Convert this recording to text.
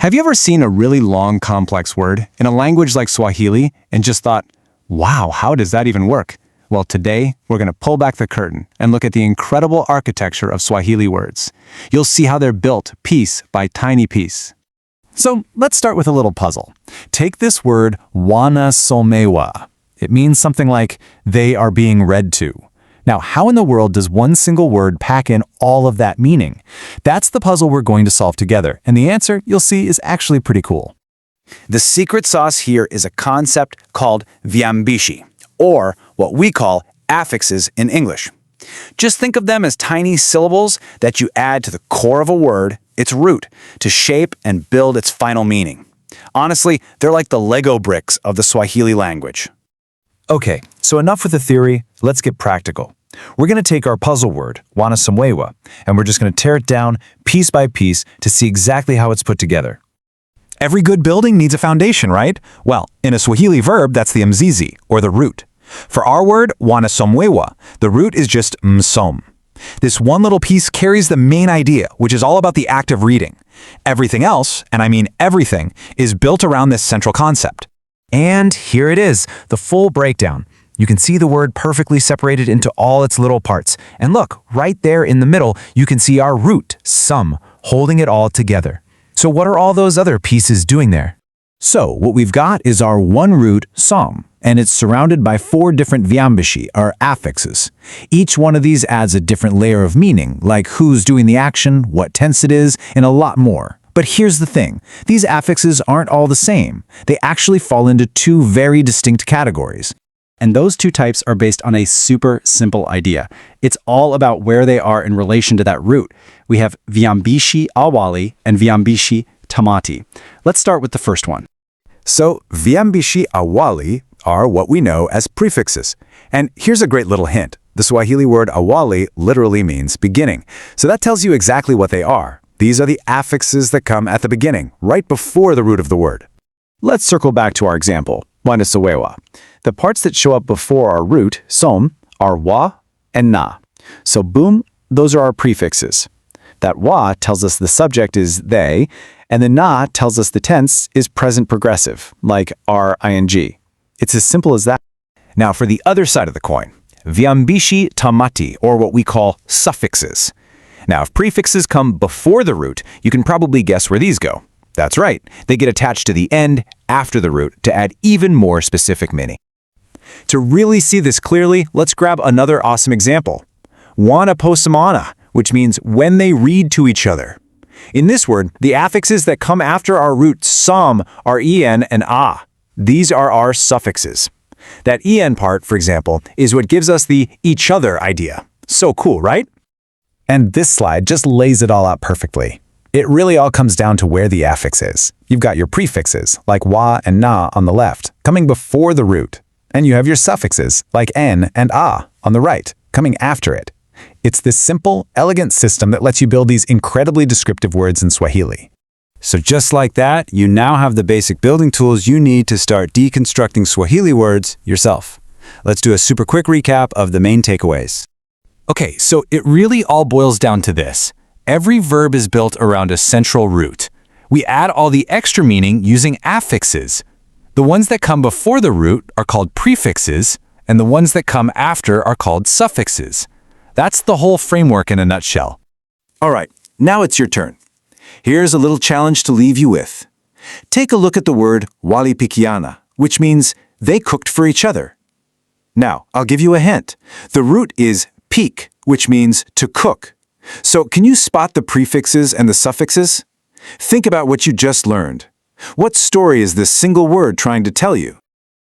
Have you ever seen a really long, complex word in a language like Swahili and just thought, wow, how does that even work? Well, today, we're going to pull back the curtain and look at the incredible architecture of Swahili words. You'll see how they're built piece by tiny piece. So let's start with a little puzzle. Take this word, wanasomewa. It means something like, they are being read to. Now, how in the world does one single word pack in all of that meaning? That's the puzzle we're going to solve together, and the answer, you'll see, is actually pretty cool. The secret sauce here is a concept called viambishi, or what we call affixes in English. Just think of them as tiny syllables that you add to the core of a word, its root, to shape and build its final meaning. Honestly, they're like the Lego bricks of the Swahili language. Okay, so enough with the theory, let's get practical. We're going to take our puzzle word, wanasomewa, and we're just going to tear it down piece by piece to see exactly how it's put together. Every good building needs a foundation, right? Well, in a Swahili verb, that's the mzizi, or the root. For our word, wanasomewa, the root is just msom. This one little piece carries the main idea, which is all about the act of reading. Everything else, and I mean everything, is built around this central concept. And here it is, the full breakdown. You can see the word perfectly separated into all its little parts. And look, right there in the middle, you can see our root, sum, holding it all together. So what are all those other pieces doing there? So what we've got is our one root, som, and it's surrounded by 4 different viambishi, or affixes. Each one of these adds a different layer of meaning, like who's doing the action, what tense it is, and a lot more. But here's the thing, these affixes aren't all the same. They actually fall into 2 very distinct categories. And those 2 types are based on a super simple idea. It's all about where they are in relation to that root. We have viambishi awali and viambishi tamati. Let's start with the first one. So viambishi awali are what we know as prefixes. And here's a great little hint. The Swahili word awali literally means beginning. So that tells you exactly what they are. These are the affixes that come at the beginning, right before the root of the word. Let's circle back to our example, wanasomewa. The parts that show up before our root, som, are wa and na. So boom, those are our prefixes. That wa tells us the subject is they, and the na tells us the tense is present progressive, like ing. It's as simple as that. Now for the other side of the coin, viambishi tamati, or what we call suffixes. Now, if prefixes come before the root, you can probably guess where these go. That's right, they get attached to the end after the root to add even more specific meaning. To really see this clearly, let's grab another awesome example. Wanaposamana, which means when they read to each other. In this word, the affixes that come after our root som are en and a. These are our suffixes. That en part, for example, is what gives us the each other idea. So cool, right? And this slide just lays it all out perfectly. It really all comes down to where the affix is. You've got your prefixes, like wa and na on the left, coming before the root. And you have your suffixes, like en and a, on the right, coming after it. It's this simple, elegant system that lets you build these incredibly descriptive words in Swahili. So just like that, you now have the basic building tools you need to start deconstructing Swahili words yourself. Let's do a super quick recap of the main takeaways. Okay, so it really all boils down to this. Every verb is built around a central root. We add all the extra meaning using affixes. The ones that come before the root are called prefixes, and the ones that come after are called suffixes. That's the whole framework in a nutshell. All right, now it's your turn. Here's a little challenge to leave you with. Take a look at the word walipikiana, which means they cooked for each other. Now, I'll give you a hint. The root is pik, which means to cook. So can you spot the prefixes and the suffixes? Think about what you just learned. What story is this single word trying to tell you?